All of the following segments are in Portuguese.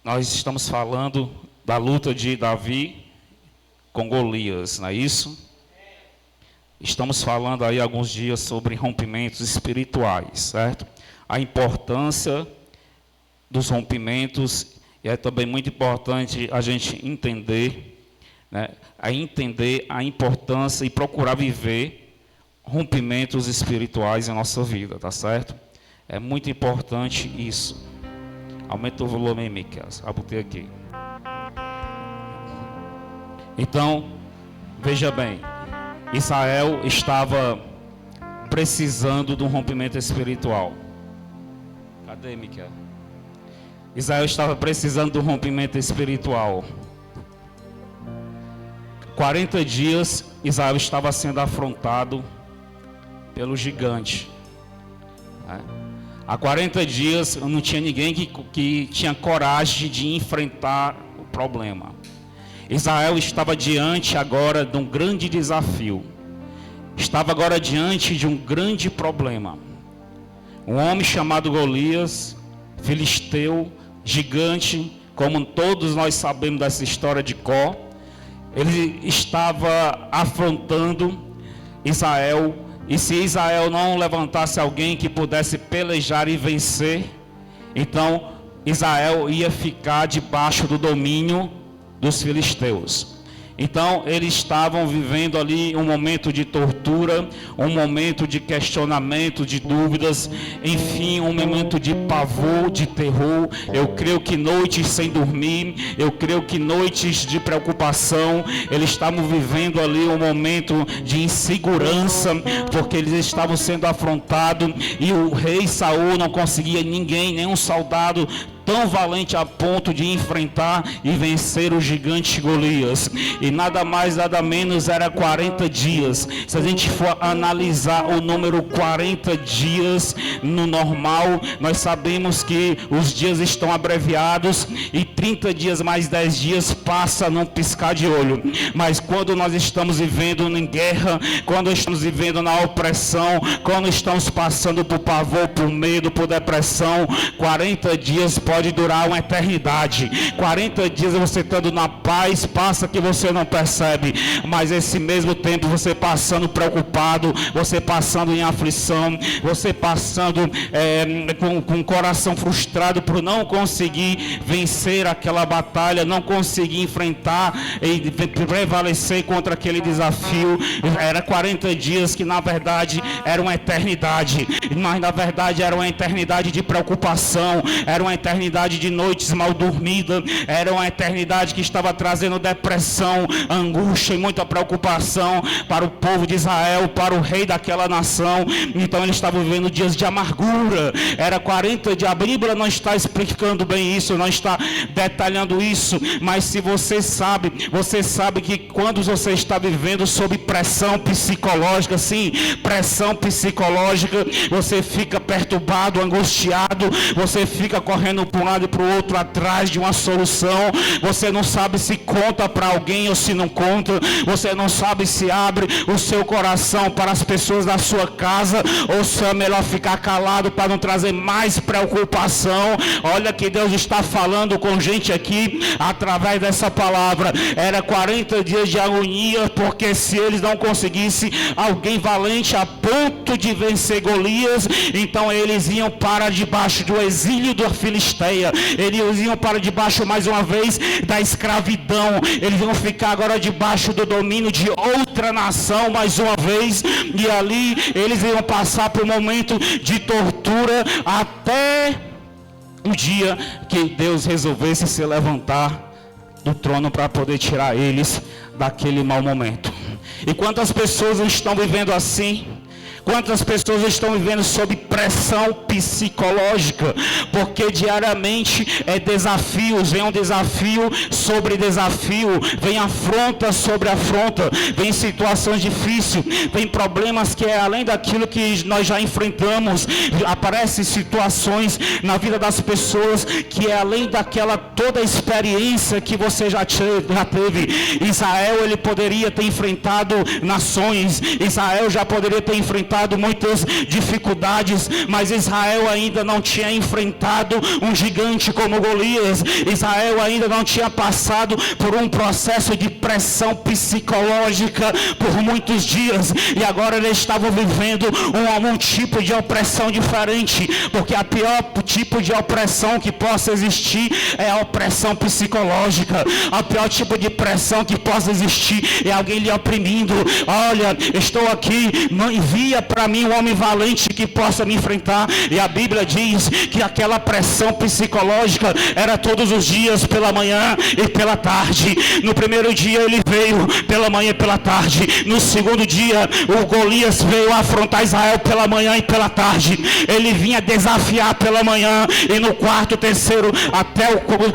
nós estamos falando da luta de Davi com Golias, não é isso? Estamos falando aí há alguns dias sobre rompimentos espirituais, certo? A importância dos rompimentos, e é também muito importante a gente entender, né? Entender a importância e procurar viver rompimentos espirituais em nossa vida, tá certo? É muito importante isso. Aumenta o volume aí, Miquel. Botei aqui. Então, veja bem, Israel estava precisando de um rompimento espiritual. Cadê, Miquel? Israel estava precisando de um rompimento espiritual. 40 dias, Israel estava sendo afrontado pelo gigante. Há 40 dias não tinha ninguém que tinha coragem de enfrentar o problema. Israel estava diante agora de um grande desafio. Estava agora diante de um grande problema. Um homem chamado Golias, filisteu, gigante, como todos nós sabemos dessa história de Có, ele estava afrontando Israel. E se Israel não levantasse alguém que pudesse pelejar e vencer, então Israel ia ficar debaixo do domínio dos filisteus. Então eles estavam vivendo ali um momento de tortura, um momento de questionamento, de dúvidas, enfim, um momento de pavor, de terror. Eu creio que noites sem dormir, eu creio que noites de preocupação. Eles estavam vivendo ali um momento de insegurança, porque eles estavam sendo afrontados e o rei Saul não conseguia nenhum soldado tão valente a ponto de enfrentar e vencer o gigante Golias. E nada mais, nada menos, era 40 dias. Se a gente for analisar o número 40 dias no normal, nós sabemos que os dias estão abreviados e 30 dias mais 10 dias passa num piscar de olho. Mas quando nós estamos vivendo em guerra, quando estamos vivendo na opressão, quando estamos passando por pavor, por medo, por depressão, 40 dias pode durar uma eternidade. 40 dias você estando na paz, passa que você não percebe, mas esse mesmo tempo você passando preocupado, você passando em aflição, você passando com o coração frustrado por não conseguir vencer aquela batalha, não conseguir enfrentar e prevalecer contra aquele desafio. Era 40 dias que na verdade era uma eternidade, mas na verdade era uma eternidade de preocupação, era uma eternidade de noites mal dormidas, era uma eternidade que estava trazendo depressão, angústia e muita preocupação para o povo de Israel, para o rei daquela nação. Então eles estavam vivendo dias de amargura. Era 40 dias. A Bíblia não está explicando bem isso, não está detalhando isso, mas se você sabe que quando você está vivendo sob pressão psicológica, sim, pressão psicológica, você fica perturbado, angustiado, você fica correndo para um lado e para o outro atrás de uma solução. Você não sabe se conta para alguém ou se não conta. Você não sabe se abre o seu coração para as pessoas da sua casa ou se é melhor ficar calado para não trazer mais preocupação. Olha que Deus está falando com gente aqui através dessa palavra. Era 40 dias de agonia, porque se eles não conseguissem alguém valente a ponto de vencer Golias, então eles iam para debaixo do exílio da Filisteia. Eles iam para debaixo mais uma vez da escravidão. Eles iam ficar agora debaixo do domínio de outra nação mais uma vez, e ali eles iam passar por um momento de tortura até o dia que Deus resolvesse se levantar do trono para poder tirar eles daquele mau momento. E quantas pessoas estão vivendo assim? Quantas pessoas estão vivendo sob pressão psicológica? Porque diariamente é desafios, vem um desafio sobre desafio, vem afronta sobre afronta, vem situações difíceis, vem problemas que é além daquilo que nós já enfrentamos. Aparecem situações na vida das pessoas que é além daquela toda a experiência que você já teve. Israel, ele poderia ter enfrentado nações, Israel já poderia ter enfrentado enfrentado muitas dificuldades, mas Israel ainda não tinha enfrentado um gigante como Golias. Israel ainda não tinha passado por um processo de pressão psicológica por muitos dias, e agora eles estavam vivendo um tipo de opressão diferente, porque a pior tipo de opressão que possa existir é a opressão psicológica. A pior tipo de pressão que possa existir é alguém lhe oprimindo. Olha, estou aqui, não envia para mim um homem valente que possa me enfrentar. E a Bíblia diz que aquela pressão psicológica era todos os dias, pela manhã e pela tarde. No primeiro dia ele veio pela manhã e pela tarde. No segundo dia o Golias veio afrontar Israel pela manhã e pela tarde. Ele vinha desafiar pela manhã, e no quarto, terceiro,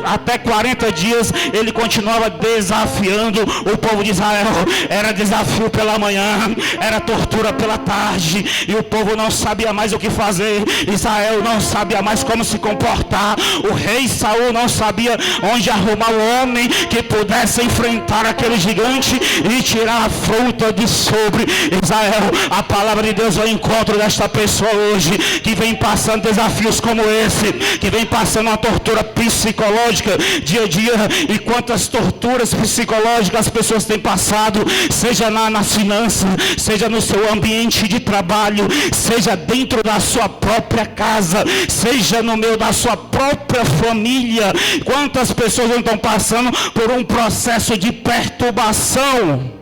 até 40 dias ele continuava desafiando o povo de Israel. Era desafio pela manhã, era tortura pela tarde, e o povo não sabia mais o que fazer. Israel não sabia mais como se comportar. O rei Saul não sabia onde arrumar o homem que pudesse enfrentar aquele gigante e tirar a afronta de sobre Israel. A palavra de Deus vai ao encontro desta pessoa hoje, que vem passando desafios como esse, que vem passando uma tortura psicológica dia a dia. E quantas torturas psicológicas as pessoas têm passado, seja nas finanças, seja no seu ambiente de trabalho, seja dentro da sua própria casa, seja no meio da sua própria família. Quantas pessoas não estão passando por um processo de perturbação?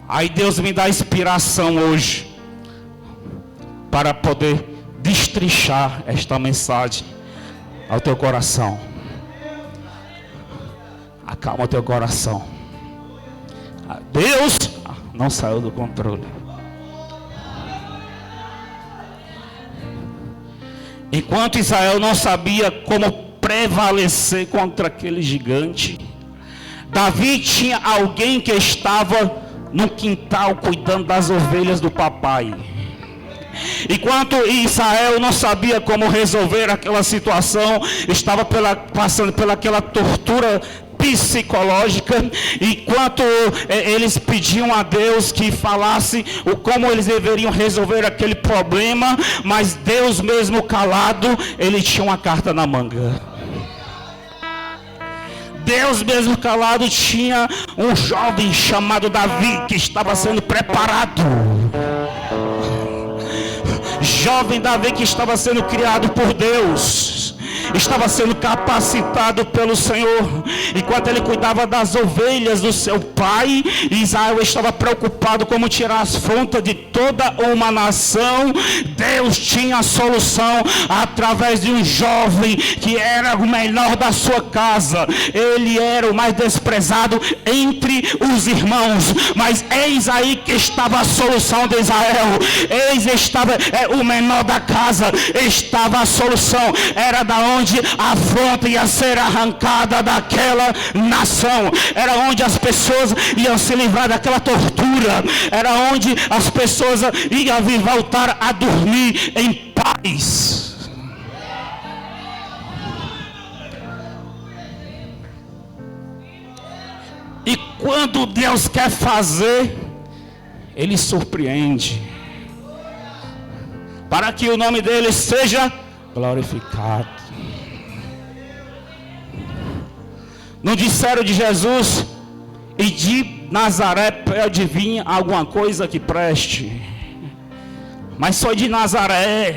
Aí Deus me dá inspiração hoje para poder destrinchar esta mensagem ao teu coração. Acalma o teu coração. Deus não saiu do controle. Enquanto Israel não sabia como prevalecer contra aquele gigante, Davi tinha alguém que estava no quintal cuidando das ovelhas do papai. Enquanto Israel não sabia como resolver aquela situação, estava passando pelaquela tortura psicológica, enquanto eles pediam a Deus que falasse como eles deveriam resolver aquele problema, mas Deus mesmo calado, ele tinha uma carta na manga. Deus mesmo calado tinha um jovem chamado Davi que estava sendo preparado. Jovem Davi que estava sendo criado por Deus, estava sendo capacitado pelo Senhor. Enquanto ele cuidava das ovelhas do seu pai, Israel estava preocupado como tirar as afrontas de toda uma nação. Deus tinha a solução através de um jovem que era o menor da sua casa. Ele era o mais desprezado entre os irmãos, mas eis aí que estava a solução de Israel. Eis estava o menor da casa, estava a solução. Era da onde a afronta ia ser arrancada daquela nação. Era onde as pessoas iam se livrar daquela tortura. Era onde as pessoas iam voltar a dormir em paz. E quando Deus quer fazer, Ele surpreende, para que o nome dele seja glorificado. Não disseram de Jesus: e de Nazaré pode vir alguma coisa que preste, mas foi de Nazaré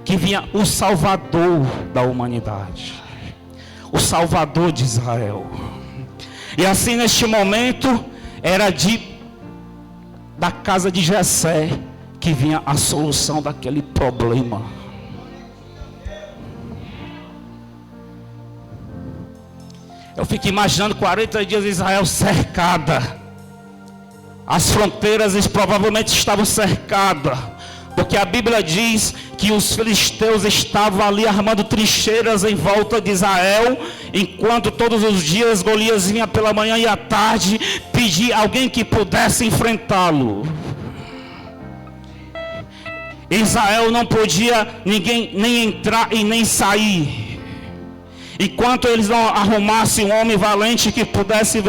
que vinha o Salvador da humanidade, o Salvador de Israel. E assim, neste momento, era da casa de Jessé que vinha a solução daquele problema. Eu fico imaginando 40 dias de Israel cercada. As fronteiras provavelmente estavam cercadas, porque a Bíblia diz que os filisteus estavam ali armando trincheiras em volta de Israel, enquanto todos os dias Golias vinha pela manhã e à tarde pedir alguém que pudesse enfrentá-lo. Israel não podia ninguém nem entrar e nem sair. Enquanto eles não arrumassem um homem valente que pudesse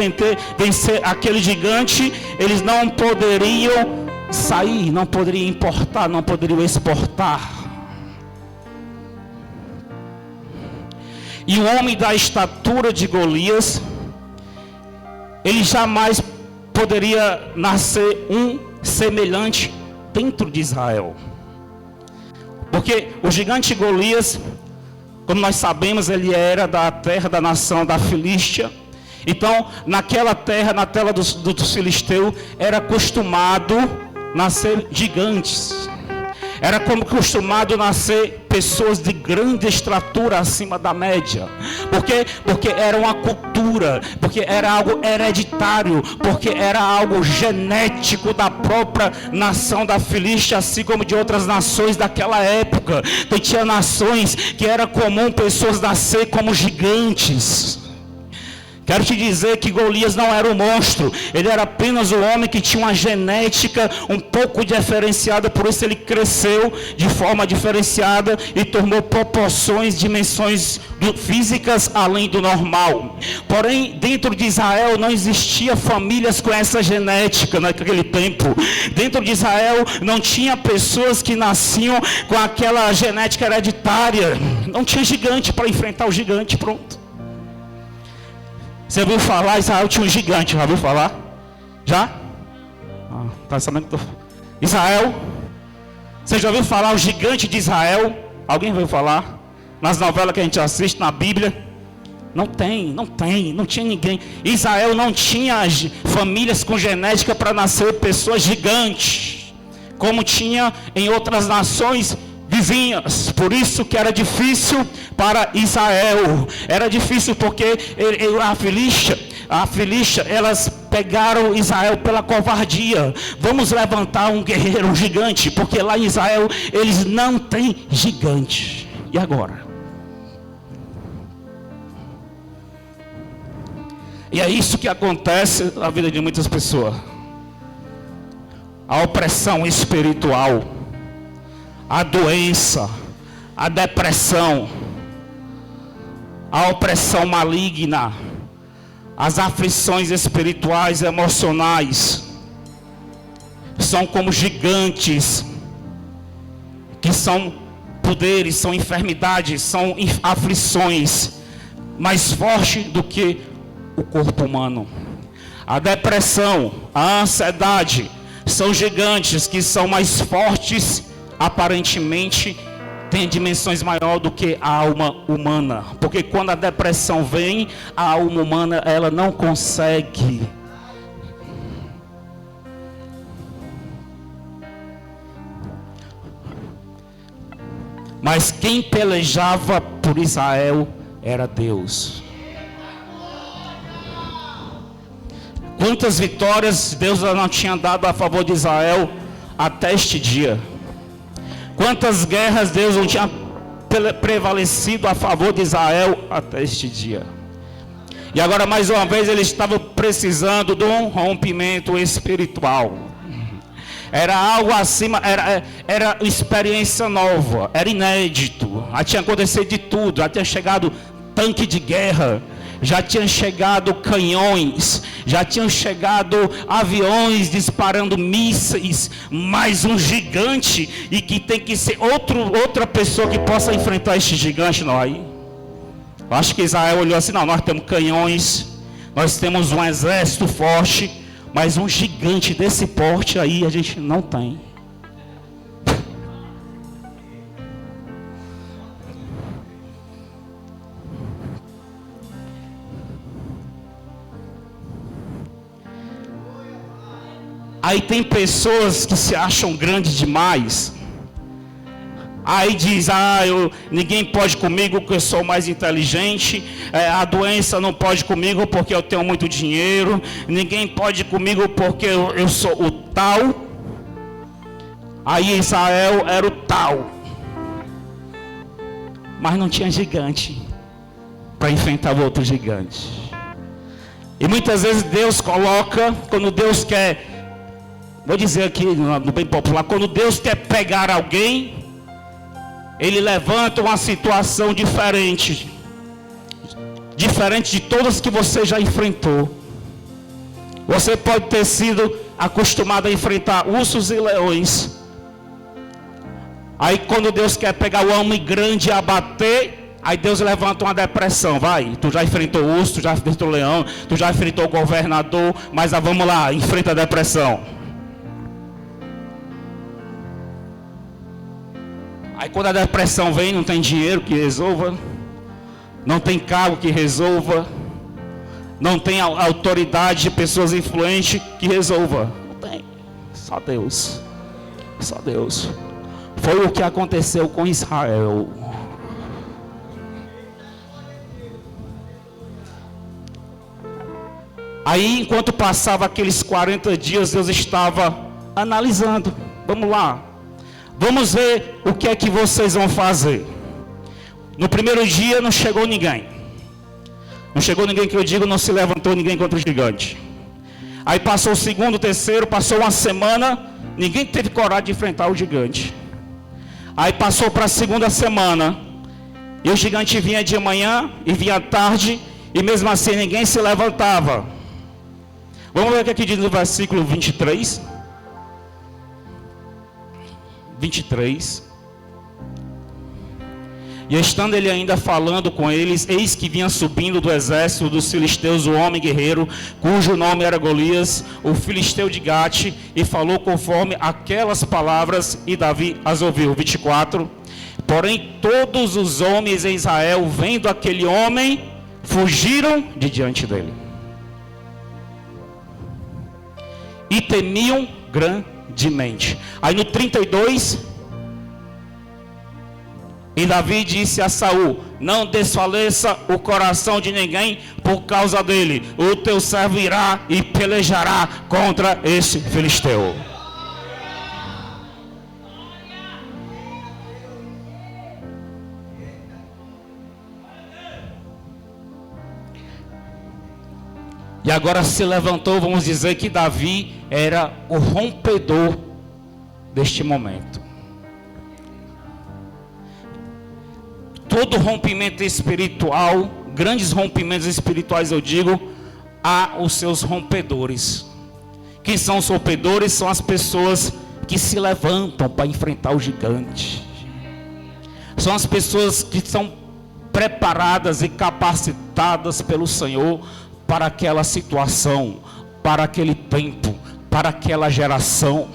vencer aquele gigante, eles não poderiam sair, não poderiam importar, não poderiam exportar. E o homem da estatura de Golias, ele jamais poderia nascer um semelhante dentro de Israel. Porque o gigante Golias, como nós sabemos, ele era da terra da nação da Filístia. Então, naquela terra, na terra dos filisteus, era acostumado nascer gigantes. Era como acostumado nascer pessoas de grande estatura acima da média. Por quê? Porque era uma cultura, porque era algo hereditário, porque era algo genético da própria nação da Filístia, assim como de outras nações daquela época. Então tinha nações que era comum pessoas nascer como gigantes. Quero te dizer que Golias não era um monstro, ele era apenas um homem que tinha uma genética um pouco diferenciada, por isso ele cresceu de forma diferenciada e tomou proporções, dimensões físicas além do normal. Porém, dentro de Israel não existia famílias com essa genética naquele tempo. Dentro de Israel não tinha pessoas que nasciam com aquela genética hereditária. Não tinha gigante para enfrentar o gigante, pronto. Você ouviu falar, Israel tinha um gigante, já ouviu falar? Já? Tá sabendo que Israel? Você já ouviu falar o gigante de Israel? Alguém ouviu falar? Nas novelas que a gente assiste, na Bíblia? Não tinha ninguém. Israel não tinha famílias com genética para nascer pessoas gigantes, como tinha em outras nações vizinhas. Por isso que era difícil para Israel. Era difícil porque a Filístia, elas pegaram Israel pela covardia. Vamos levantar um guerreiro, um gigante, porque lá em Israel eles não têm gigante. E agora? E é isso que acontece na vida de muitas pessoas. A opressão espiritual, a doença, a depressão, a opressão maligna, as aflições espirituais, emocionais, são como gigantes, que são poderes, são enfermidades, são aflições mais fortes do que o corpo humano. A depressão, a ansiedade, são gigantes que são mais fortes, aparentemente tem dimensões maiores do que a alma humana, porque quando a depressão vem, a alma humana ela não consegue. Mas quem pelejava por Israel era Deus. Quantas vitórias Deus não tinha dado a favor de Israel até este dia? Quantas guerras Deus não tinha prevalecido a favor de Israel até este dia? E agora mais uma vez ele estava precisando de um rompimento espiritual. Era algo acima, era experiência nova, era inédito. Já tinha acontecido de tudo, já tinha chegado tanque de guerra, já tinham chegado canhões, já tinham chegado aviões disparando mísseis, mais um gigante, e que tem que ser outra pessoa que possa enfrentar este gigante. Não, aí eu acho que Israel olhou assim: não, nós temos canhões, nós temos um exército forte, mas um gigante desse porte aí a gente não tem. Aí tem pessoas que se acham grandes demais. Aí diz: ninguém pode comigo porque eu sou mais inteligente. A doença não pode comigo porque eu tenho muito dinheiro. Ninguém pode comigo porque eu sou o tal. Aí Israel era o tal, mas não tinha gigante para enfrentar o outro gigante. E muitas vezes Deus coloca, quando Deus quer, vou dizer aqui no bem popular, quando Deus quer pegar alguém, Ele levanta uma situação diferente. diferente de todas que você já enfrentou. Você pode ter sido acostumado a enfrentar ursos e leões. Aí quando Deus quer pegar o homem grande e abater, aí Deus levanta uma depressão. Vai, tu já enfrentou o urso, tu já enfrentou o leão, tu já enfrentou o governador, mas vamos lá, enfrenta a depressão. Aí quando a depressão vem, não tem dinheiro que resolva, não tem cargo que resolva, não tem autoridade de pessoas influentes que resolva. Não tem. Só Deus. Só Deus. Foi o que aconteceu com Israel. Aí, enquanto passava aqueles 40 dias, Deus estava analisando. Vamos lá. Vamos ver o que é que vocês vão fazer. No primeiro dia não chegou ninguém. Não chegou ninguém, que eu digo, não se levantou ninguém contra o gigante. Aí passou o segundo, o terceiro, passou uma semana, ninguém teve coragem de enfrentar o gigante. Aí passou para a segunda semana, e o gigante vinha de manhã e vinha à tarde, e mesmo assim ninguém se levantava. Vamos ver o que aqui diz no versículo 23. 23. E estando ele ainda falando com eles, eis que vinha subindo do exército dos filisteus o homem guerreiro, cujo nome era Golias, o filisteu de Gate, e falou conforme aquelas palavras, e Davi as ouviu. 24. Porém todos os homens em Israel, vendo aquele homem, fugiram de diante dele, e temiam grandemente. Aí no 32, e Davi disse a Saul: não desfaleça o coração de ninguém por causa dele, o teu servo irá e pelejará contra esse filisteu. E agora se levantou, vamos dizer que Davi era o rompedor deste momento. Todo rompimento espiritual, grandes rompimentos espirituais eu digo, há os seus rompedores. Quem são os rompedores? São as pessoas que se levantam para enfrentar o gigante. São as pessoas que são preparadas e capacitadas pelo Senhor para aquela situação, para aquele tempo, para aquela geração.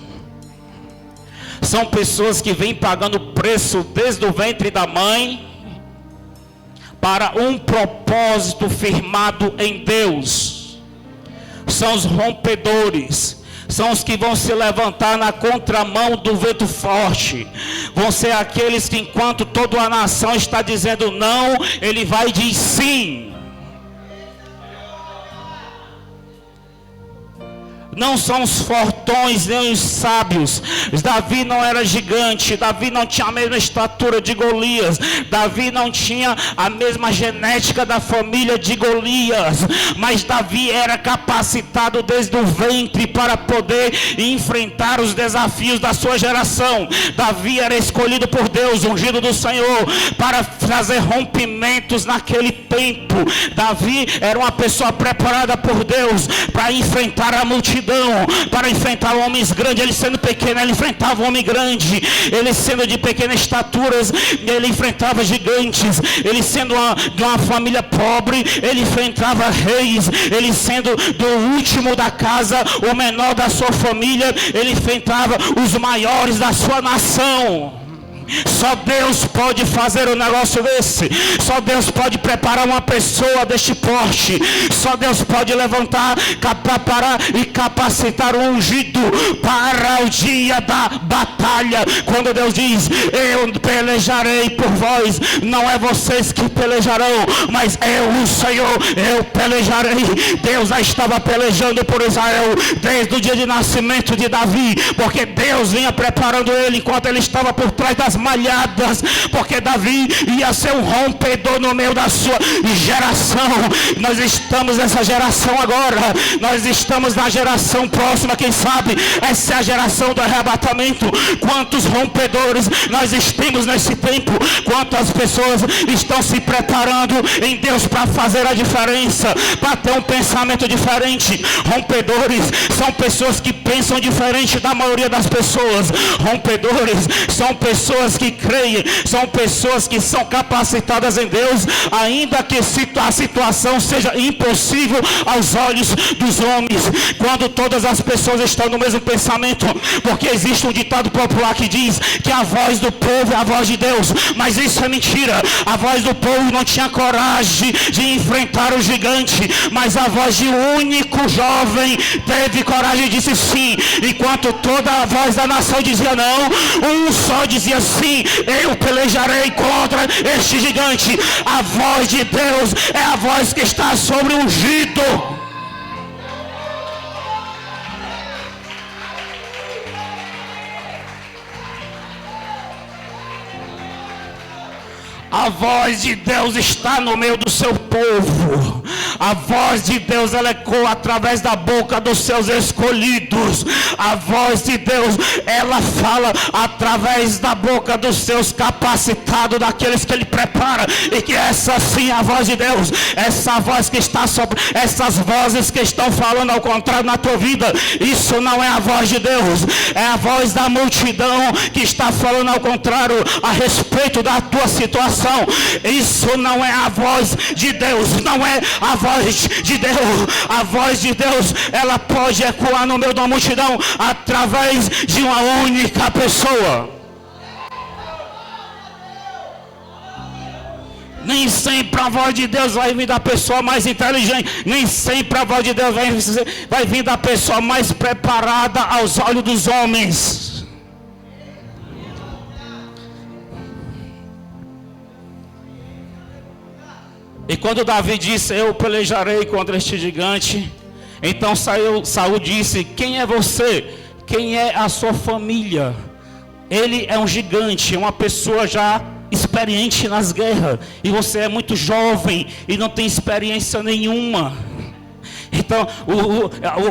São pessoas que vêm pagando preço desde o ventre da mãe, para um propósito firmado em Deus. São os rompedores, são os que vão se levantar na contramão do vento forte. Vão ser aqueles que, enquanto toda a nação está dizendo não, ele vai dizer sim. Não são os fortões nem os sábios. Davi não era gigante. Davi não tinha a mesma estatura de Golias. Davi não tinha a mesma genética da família de Golias. Mas Davi era capacitado desde o ventre para poder enfrentar os desafios da sua geração. Davi era escolhido por Deus, ungido do Senhor, para fazer rompimentos naquele tempo. Davi era uma pessoa preparada por Deus para enfrentar a multidão, para enfrentar homens grandes. Ele sendo pequeno, ele enfrentava um homem grande. Ele sendo de pequena estatura, ele enfrentava gigantes. Ele sendo de uma família pobre, ele enfrentava reis. Ele sendo do último da casa, o menor da sua família, ele enfrentava os maiores da sua nação. Só Deus pode fazer um negócio desse. Só Deus pode preparar uma pessoa deste porte. Só Deus pode levantar, preparar e capacitar o ungido para o dia da batalha. Quando Deus diz: eu pelejarei por vós, não é vocês que pelejarão, mas eu, o Senhor, eu pelejarei. Deus já estava pelejando por Israel desde o dia de nascimento de Davi, porque Deus vinha preparando ele enquanto ele estava por trás das malhadas, porque Davi ia ser um rompedor no meio da sua geração. Nós estamos nessa geração agora, nós estamos na geração próxima, quem sabe essa é a geração do arrebatamento. Quantos rompedores nós temos nesse tempo, quantas pessoas estão se preparando em Deus para fazer a diferença, para ter um pensamento diferente. Rompedores são pessoas que pensam diferente da maioria das pessoas. Rompedores são pessoas que creem, são pessoas que são capacitadas em Deus, ainda que a situação seja impossível aos olhos dos homens. Quando todas as pessoas estão no mesmo pensamento, porque existe um ditado popular que diz que a voz do povo é a voz de Deus, mas isso é mentira. A voz do povo não tinha coragem de enfrentar o gigante, mas a voz de um único jovem teve coragem e disse sim. Enquanto toda a voz da nação dizia não, um só dizia sim: eu pelejarei contra este gigante. A voz de Deus é a voz que está sobre o ungido. A voz de Deus está no meio do seu povo. A voz de Deus, ela ecoa através da boca dos seus escolhidos. A voz de Deus, ela fala através da boca dos seus capacitados, daqueles que Ele prepara. E que essa sim é a voz de Deus. Essa voz que está sobre, essas vozes que estão falando ao contrário na tua vida, isso não é a voz de Deus. É a voz da multidão que está falando ao contrário a respeito da tua situação. Isso não é a voz de Deus, não é a voz de Deus. A voz de Deus, ela pode ecoar no meio da multidão através de uma única pessoa. Nem sempre a voz de Deus vai vir da pessoa mais inteligente, nem sempre a voz de Deus vai vir da pessoa mais preparada aos olhos dos homens. E quando Davi disse: eu pelejarei contra este gigante, então Saul disse: quem é você? Quem é a sua família? Ele é um gigante, uma pessoa já experiente nas guerras, e você é muito jovem e não tem experiência nenhuma. Então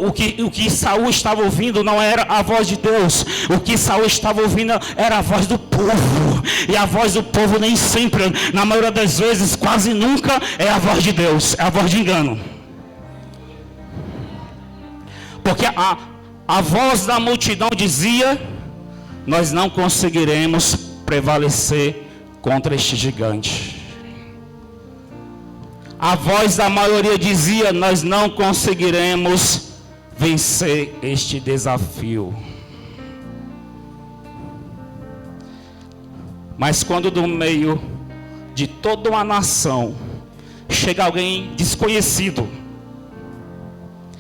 o que Saul estava ouvindo não era a voz de Deus. O que Saul estava ouvindo era a voz do povo. E a voz do povo nem sempre, na maioria das vezes, quase nunca é a voz de Deus. É a voz de engano. Porque a voz da multidão dizia: nós não conseguiremos prevalecer contra este gigante. A voz da maioria dizia: nós não conseguiremos vencer este desafio. Mas quando do meio de toda uma nação chega alguém desconhecido,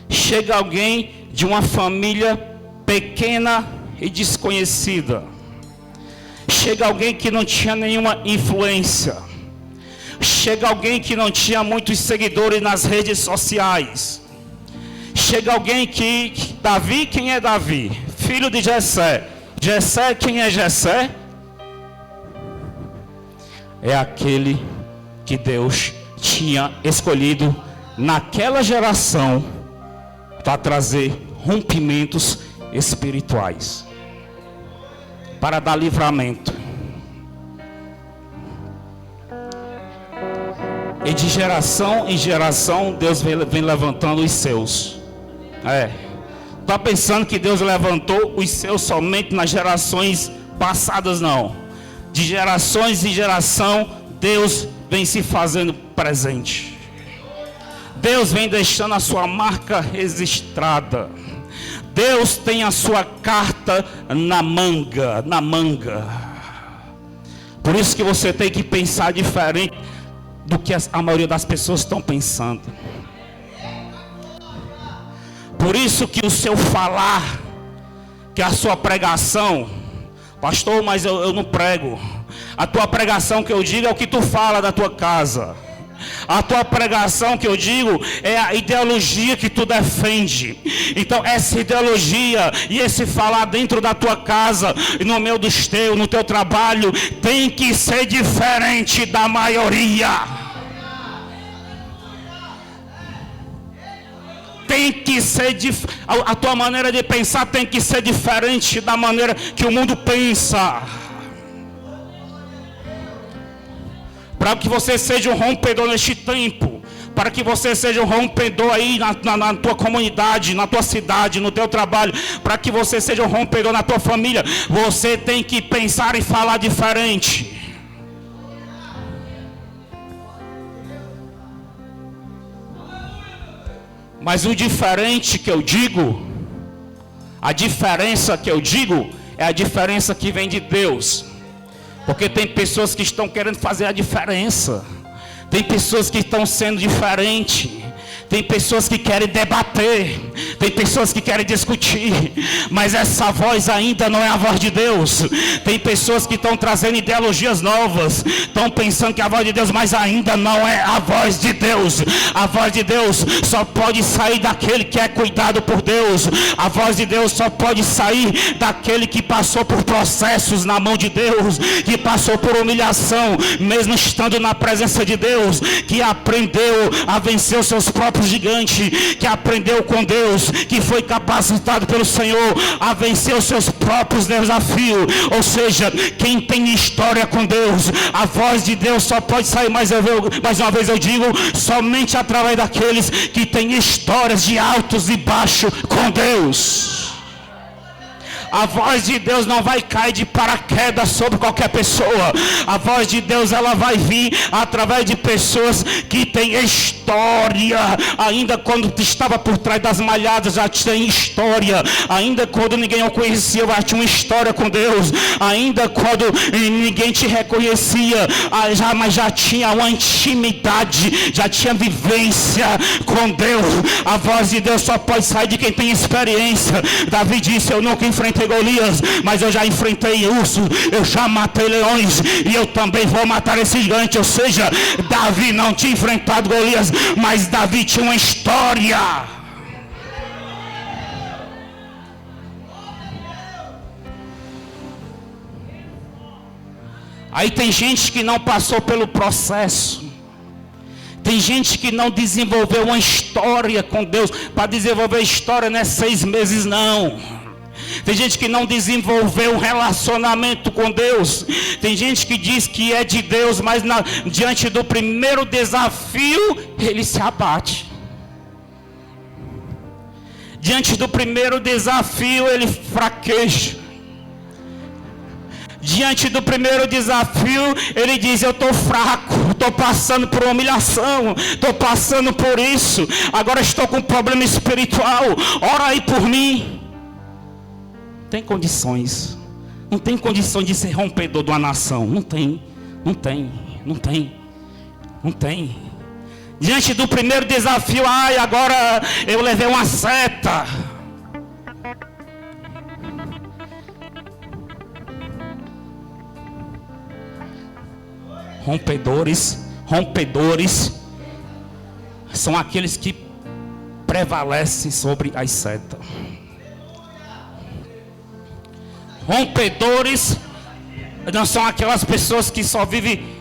chega alguém de uma família pequena e desconhecida, chega alguém que não tinha nenhuma influência, chega alguém que não tinha muitos seguidores nas redes sociais, chega alguém que Davi, quem é Davi? Filho de Jessé. Jessé, quem é Jessé? É aquele que Deus tinha escolhido naquela geração para trazer rompimentos espirituais, para dar livramento. E de geração em geração Deus vem levantando os seus. Está pensando que Deus levantou os seus somente nas gerações passadas? Não. De gerações em geração Deus vem se fazendo presente. Deus vem deixando a sua marca registrada. Deus tem a sua carta na manga. Por isso que você tem que pensar diferente do que a maioria das pessoas estão pensando. Por isso que o seu falar, que a sua pregação: pastor, mas eu não prego. A tua pregação, que eu digo, é o que tu fala da tua casa. A tua pregação, que eu digo, é a ideologia que tu defende. Então essa ideologia e esse falar dentro da tua casa, no meio dos teus, no teu trabalho, tem que ser diferente da maioria. Tem que ser a tua maneira de pensar tem que ser diferente da maneira que o mundo pensa. Para que você seja um rompedor neste tempo, para que você seja um rompedor aí na tua comunidade, na tua cidade, no teu trabalho, para que você seja um rompedor na tua família, você tem que pensar e falar diferente. Mas o diferente que eu digo, a diferença que eu digo, é a diferença que vem de Deus. Porque tem pessoas que estão querendo fazer a diferença. Tem pessoas que estão sendo diferentes. Tem pessoas que querem debater. Tem pessoas que querem discutir. Mas essa voz ainda não é a voz de Deus. Tem pessoas que estão trazendo ideologias novas. Estão pensando que é a voz de Deus, mas ainda não é a voz de Deus. A voz de Deus só pode sair daquele que é cuidado por Deus. A voz de Deus só pode sair daquele que passou por processos na mão de Deus. Que passou por humilhação, mesmo estando na presença de Deus. Que aprendeu a vencer os seus próprios gigante, que aprendeu com Deus, que foi capacitado pelo Senhor a vencer os seus próprios desafios. Ou seja, quem tem história com Deus, a voz de Deus só pode sair, mais uma vez eu digo, somente através daqueles que têm histórias de altos e baixos com Deus. A voz de Deus não vai cair de paraquedas sobre qualquer pessoa. A voz de Deus, ela vai vir através de pessoas que têm história. Ainda quando estava por trás das malhadas, já tinha história. Ainda quando ninguém o conhecia, já tinha uma história com Deus. Ainda quando ninguém te reconhecia, mas já tinha uma intimidade, já tinha vivência com Deus. A voz de Deus só pode sair de quem tem experiência. Davi disse: eu nunca enfrentei Golias, mas eu já enfrentei urso, eu já matei leões, e eu também vou matar esse gigante. Ou seja, Davi não tinha enfrentado Golias, mas Davi tinha uma história. Aí tem gente que não passou pelo processo. Tem gente que não desenvolveu uma história com Deus. Para desenvolver história não é 6 meses não. Tem gente que não desenvolveu um relacionamento com Deus. Tem gente que diz que é de Deus, mas diante do primeiro desafio, ele se abate. Diante do primeiro desafio, ele fraqueja. Diante do primeiro desafio, ele diz: eu estou fraco, estou passando por humilhação, estou passando por isso, agora estou com um problema espiritual, ora aí por mim. Tem condições, não tem condições de ser rompedor de uma nação, não tem. Diante do primeiro desafio, agora eu levei uma seta. Rompedores são aqueles que prevalecem sobre as setas. Rompedores não são aquelas pessoas que só vivem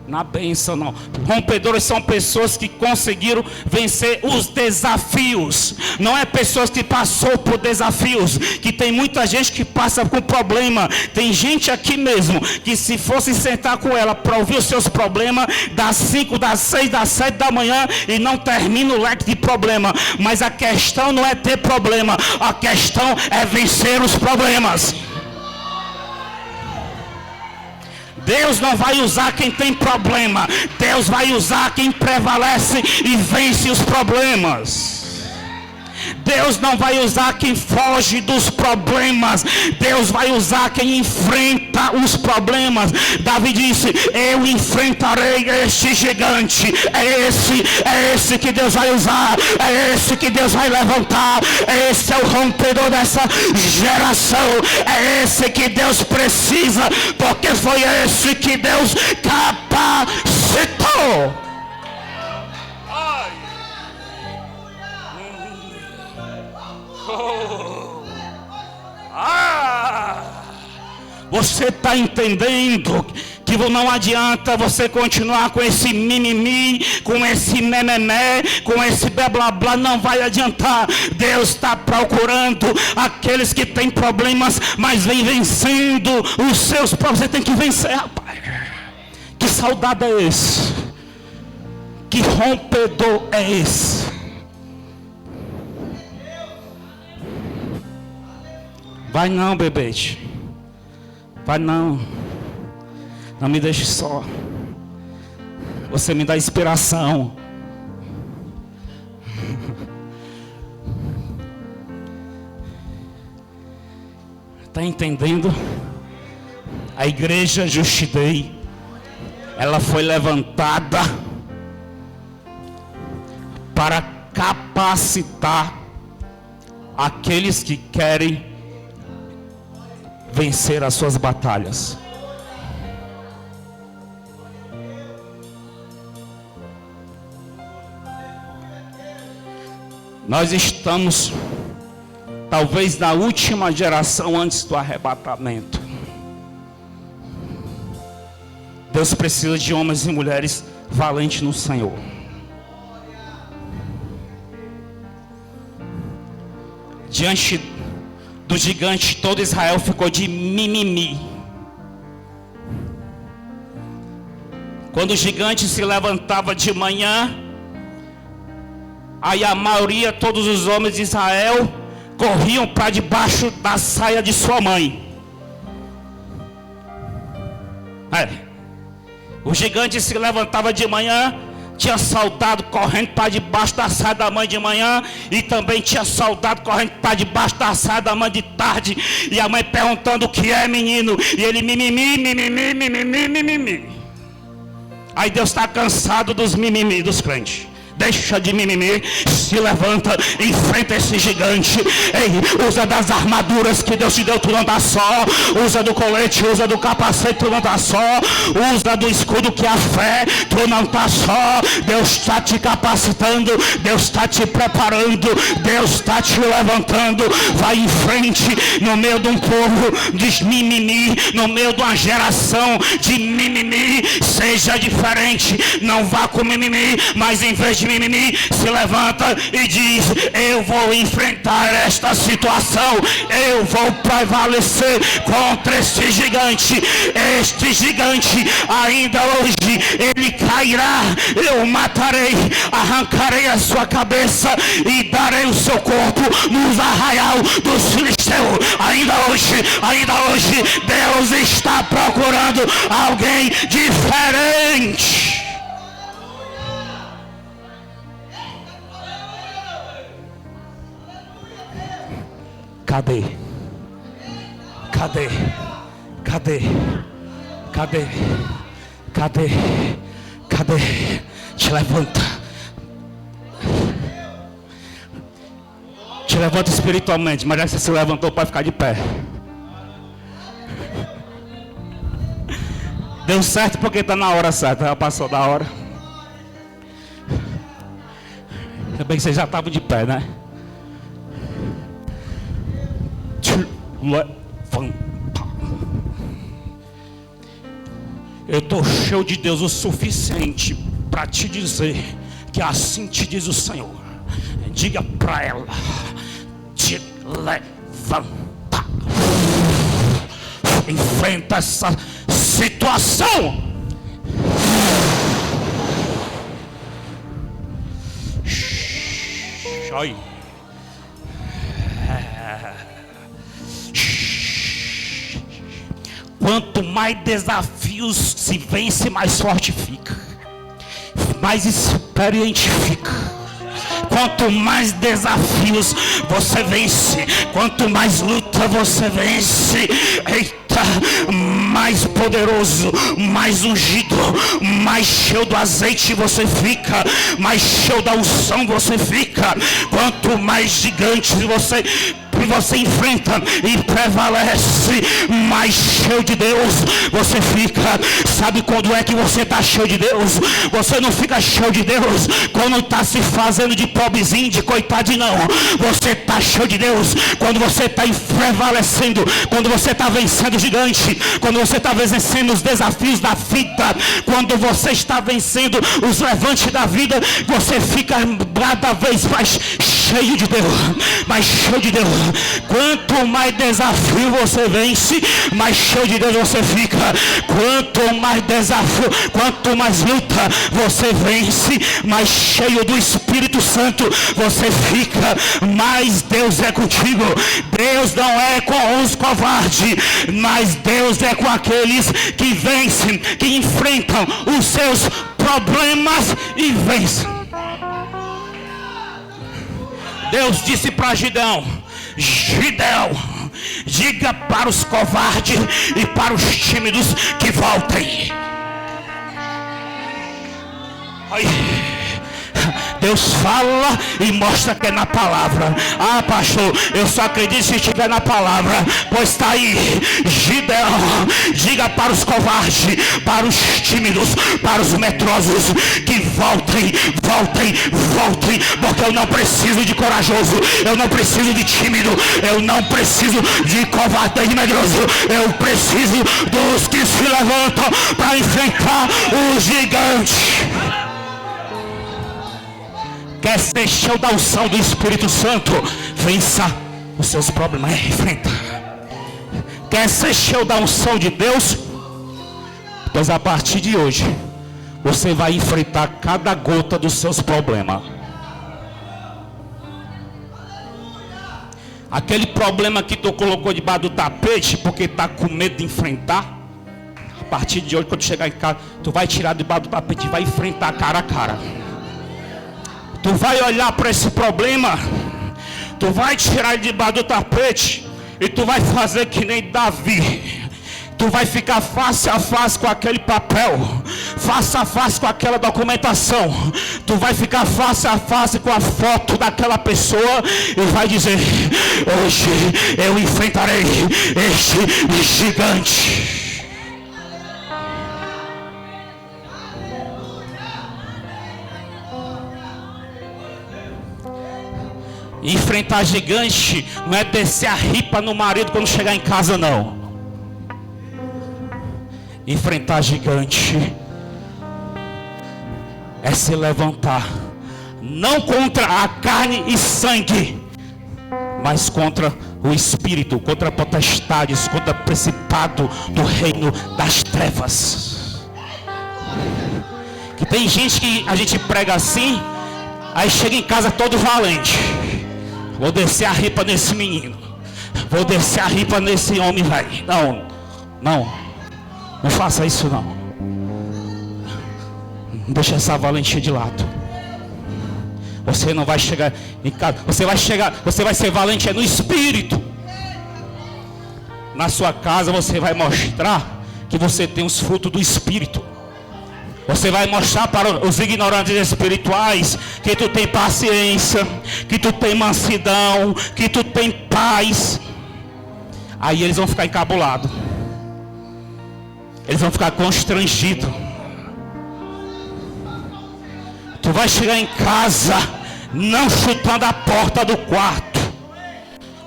na bênção, não. Rompedores são pessoas que conseguiram vencer os desafios. Não é pessoas que passou por desafios. Que tem muita gente que passa com problema. Tem gente aqui mesmo que, se fosse sentar com ela para ouvir os seus problemas, das 5, das 6, das 7 da manhã e não termina o leque de problema. Mas a questão não é ter problema, a questão é vencer os problemas. Deus não vai usar quem tem problema. Deus vai usar quem prevalece e vence os problemas. Deus não vai usar quem foge dos problemas. Deus vai usar quem enfrenta os problemas. Davi disse: eu enfrentarei este gigante. É esse que Deus vai usar. É esse que Deus vai levantar. Esse é o rompedor dessa geração. É esse que Deus precisa, porque foi esse que Deus capacitou. Você está entendendo que não adianta você continuar com esse mimimi, com esse mememé, com esse blá blá blá, não vai adiantar. Deus está procurando aqueles que têm problemas, mas vem vencendo os seus problemas. Você tem que vencer, rapaz. Que saudade é esse? Que rompedor é esse? Vai não, bebete. Vai não. Não me deixe só. Você me dá inspiração. Está entendendo? A igreja Justidei, ela foi levantada para capacitar aqueles que querem vencer as suas batalhas. Nós estamos talvez na última geração antes do arrebatamento. Deus precisa de homens e mulheres valentes no Senhor. Diante do gigante, todo Israel ficou de mimimi. Quando o gigante se levantava de manhã, aí a maioria, todos os homens de Israel, corriam para debaixo da saia de sua mãe. O gigante se levantava de manhã, tinha soldado correndo para debaixo da saia da mãe de manhã, e também tinha soldado correndo para debaixo da saia da mãe de tarde, e a mãe perguntando o que é, menino, e ele mimimi. Aí Deus está cansado dos mimimi dos crentes. Deixa de mimimi, se levanta, enfrenta esse gigante. Ei, usa das armaduras que Deus te deu, tu não dá só. Usa do colete, usa do capacete, tu não dá só. Usa do escudo que é a fé, tu não tá só. Deus está te capacitando, Deus está te preparando, Deus está te levantando. Vai em frente, no meio de um povo de mimimi, no meio de uma geração de mimimi. Seja diferente, não vá com mimimi, mas em vez de mimimi, se levanta e diz: eu vou enfrentar esta situação, eu vou prevalecer contra este gigante. Este gigante ainda hoje ele cairá, eu matarei, arrancarei a sua cabeça e darei o seu corpo nos arraial dos filisteus. Ainda hoje Deus está procurando alguém diferente. Cadê? Te levanta. Te levanta espiritualmente, mas já que você se levantou para ficar de pé. Deu certo porque está na hora certa, já passou da hora. Ainda bem que vocês já estavam de pé, né? Levanta. Eu estou cheio de Deus o suficiente para te dizer que assim te diz o Senhor. Diga para ela: te levanta. Enfrenta essa situação. Oi. Quanto mais desafios se vence, mais forte fica, mais experiente fica. Quanto mais desafios você vence, quanto mais luta você vence, eita, mais poderoso, mais ungido, mais cheio do azeite você fica, mais cheio da unção você fica. Quanto mais gigantes você e você enfrenta e prevalece, mais cheio de Deus você fica. Sabe quando é que você está cheio de Deus? Você não fica cheio de Deus quando está se fazendo de pobrezinho, de coitadinho, não. Você está cheio de Deus quando você está prevalecendo, quando você está vencendo o gigante, quando você está vencendo os desafios da vida, quando você está vencendo os levantes da vida, você fica cada vez mais cheio de Deus, mais cheio de Deus. Quanto mais desafio você vence, mais cheio de Deus você fica. Quanto mais desafio, quanto mais luta você vence, mais cheio do Espírito Santo você fica. Mais Deus é contigo. Deus não é com os covardes, mas Deus é com aqueles que vencem, que enfrentam os seus problemas e vencem. Deus disse para Gideão: Gideão, diga para os covardes e para os tímidos que voltem. Ai. Deus fala e mostra que é na palavra. Ah, pastor, eu só acredito se estiver na palavra. Pois está aí. Gideão, diga para os covardes, para os tímidos, para os medrosos, que voltem, voltem, voltem. Porque eu não preciso de corajoso, eu não preciso de tímido, eu não preciso de covarde e medroso. Eu preciso dos que se levantam para enfrentar o gigante. Quer ser cheio da unção do Espírito Santo? Vença os seus problemas, enfrenta. Quer ser cheio da unção de Deus? Pois a partir de hoje você vai enfrentar cada gota dos seus problemas. Aquele problema que tu colocou debaixo do tapete porque está com medo de enfrentar, a partir de hoje, quando chegar em casa, tu vai tirar debaixo do tapete e vai enfrentar cara a cara. Tu vai olhar para esse problema, tu vai tirar ele debaixo do tapete e tu vai fazer que nem Davi. Tu vai ficar face a face com aquele papel, face a face com aquela documentação. Tu vai ficar face a face com a foto daquela pessoa e vai dizer: hoje eu enfrentarei este gigante. Enfrentar gigante não é descer a ripa no marido quando chegar em casa, não. Enfrentar gigante é se levantar, não contra a carne e sangue, mas contra o espírito, contra potestades, contra o principado do reino das trevas. Que tem gente que a gente prega assim, aí chega em casa todo valente. Vou descer a ripa nesse menino, vou descer a ripa nesse homem, vai. Não faça isso, não. Deixa essa valentia de lado. Você não vai chegar em casa, você vai ser valente no espírito. Na sua casa você vai mostrar que você tem os frutos do espírito. Você vai mostrar para os ignorantes espirituais que tu tem paciência, que tu tem mansidão, que tu tem paz. Aí eles vão ficar encabulados. Eles vão ficar constrangidos. Tu vai chegar em casa não chutando a porta do quarto.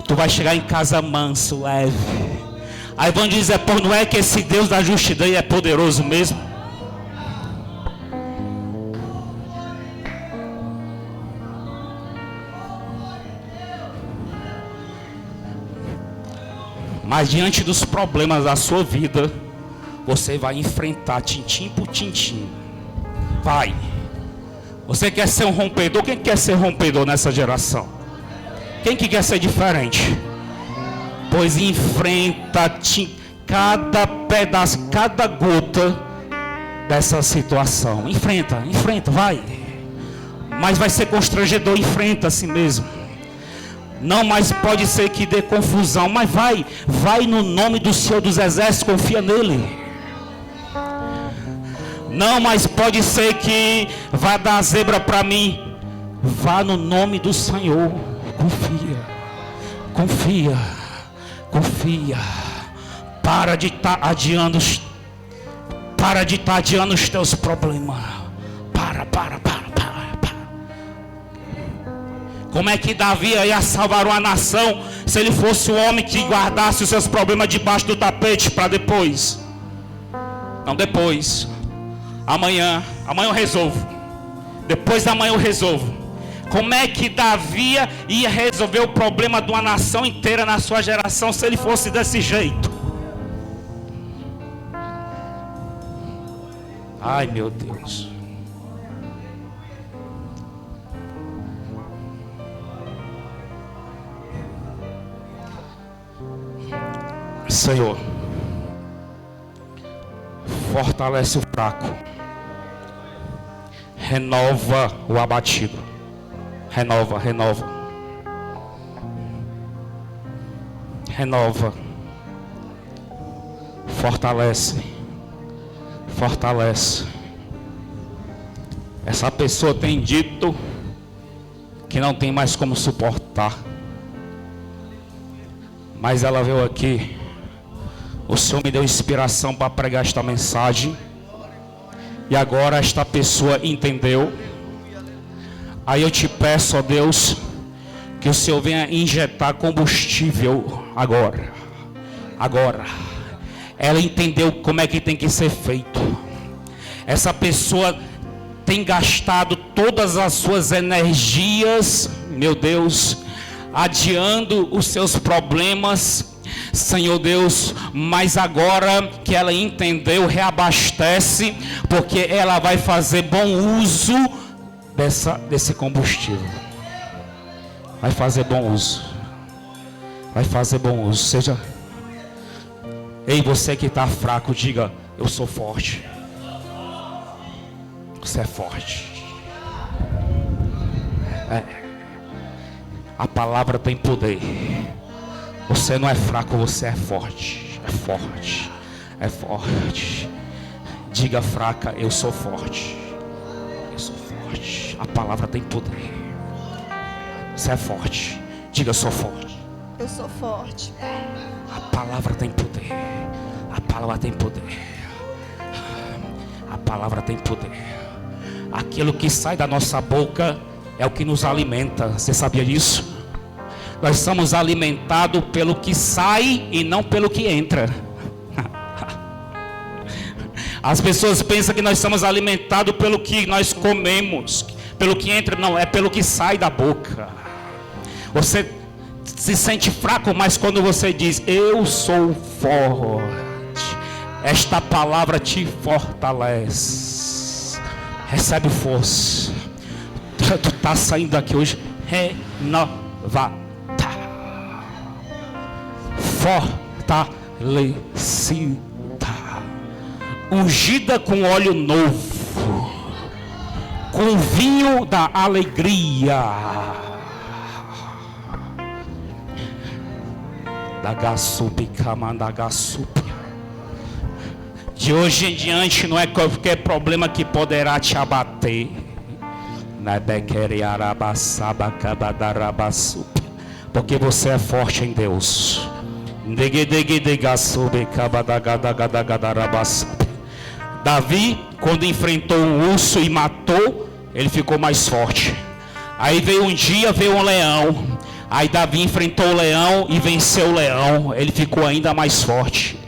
Tu vai chegar em casa manso, leve. Aí vão dizer: pô, não é que esse Deus da justiça é poderoso mesmo? Mas diante dos problemas da sua vida, você vai enfrentar tintim por tintim. Vai. Você quer ser um rompedor? Quem quer ser rompedor nessa geração? Quem que quer ser diferente? Pois enfrenta cada pedaço, cada gota dessa situação. Enfrenta, vai. Mas vai ser constrangedor, enfrenta a si mesmo. Não, mas pode ser que dê confusão, mas vai no nome do Senhor dos Exércitos, confia nele. Não, mas pode ser que vá dar zebra para mim, vá no nome do Senhor, confia. Confia. Confia. Para de estar adiando os teus problemas. Para. Como é que Davi ia salvar uma nação se ele fosse um homem que guardasse os seus problemas debaixo do tapete para depois? Não, depois. Amanhã eu resolvo. Depois da manhã eu resolvo. Como é que Davi ia resolver o problema de uma nação inteira na sua geração se ele fosse desse jeito? Ai, meu Deus. Senhor, fortalece o fraco, renova o abatido, renova, fortalece. Essa pessoa tem dito que não tem mais como suportar, mas ela veio aqui. O Senhor me deu inspiração para pregar esta mensagem. E agora esta pessoa entendeu. Aí eu te peço, ó Deus, que o Senhor venha injetar combustível agora. Ela entendeu como é que tem que ser feito. Essa pessoa tem gastado todas as suas energias, meu Deus, adiando os seus problemas, Senhor Deus, mas agora que ela entendeu, reabastece, porque ela vai fazer bom uso desse combustível. Vai fazer bom uso. Seja, ei, você que está fraco, diga: eu sou forte. Você é forte. A palavra tem poder. Você não é fraco, você é forte. É forte. Diga: fraca, eu sou forte. A palavra tem poder. Você é forte. Diga: eu sou forte. Eu sou forte. A palavra tem poder. A palavra tem poder. Aquilo que sai da nossa boca é o que nos alimenta. Você sabia disso? Nós somos alimentados pelo que sai e não pelo que entra. As pessoas pensam que nós somos alimentados pelo que nós comemos, pelo que entra. Não, é pelo que sai da boca. Você se sente fraco, mas quando você diz: eu sou forte, esta palavra te fortalece. Recebe força. Tu está saindo daqui hoje renovado, fortalecida, ungida com óleo novo, com vinho da alegria. De hoje em diante não é qualquer problema que poderá te abater. Porque você é forte em Deus. Davi, quando enfrentou um urso e matou, ele ficou mais forte. Aí veio um leão. Aí Davi enfrentou o leão e venceu o leão. Ele ficou ainda mais forte.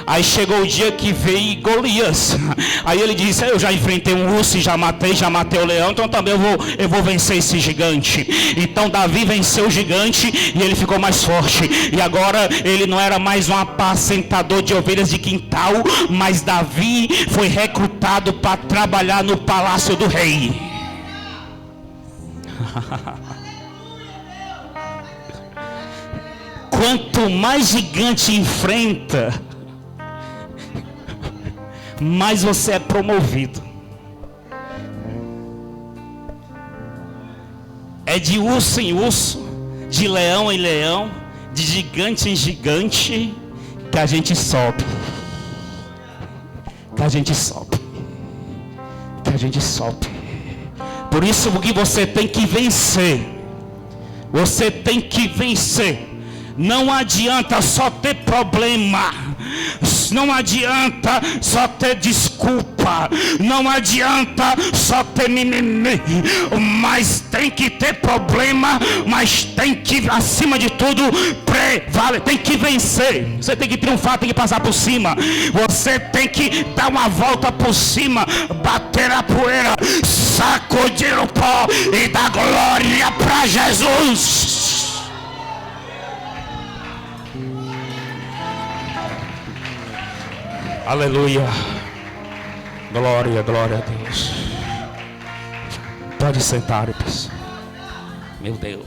Aí chegou o dia que veio Golias. Aí ele disse: eu já enfrentei um urso e já matei o leão, então também eu vou vencer esse gigante. Então Davi venceu o gigante e ele ficou mais forte. E agora ele não era mais um apacentador de ovelhas de quintal, mas Davi foi recrutado para trabalhar no palácio do rei. Quanto mais gigante enfrenta, mais você é promovido. É de urso em urso, de leão em leão, de gigante em gigante, que a gente sobe. Por isso que você tem que vencer. Não adianta só ter problema. Não adianta só ter desculpa. Não adianta só ter mimimi. Mas tem que ter problema. Mas tem que, acima de tudo, prevalecer. Tem que vencer. Você tem que triunfar, tem que passar por cima. Você tem que dar uma volta por cima. Bater a poeira. Sacudir o pó. E dar glória para Jesus. Aleluia. Glória, glória a Deus. Pode sentar, pessoal. Meu Deus.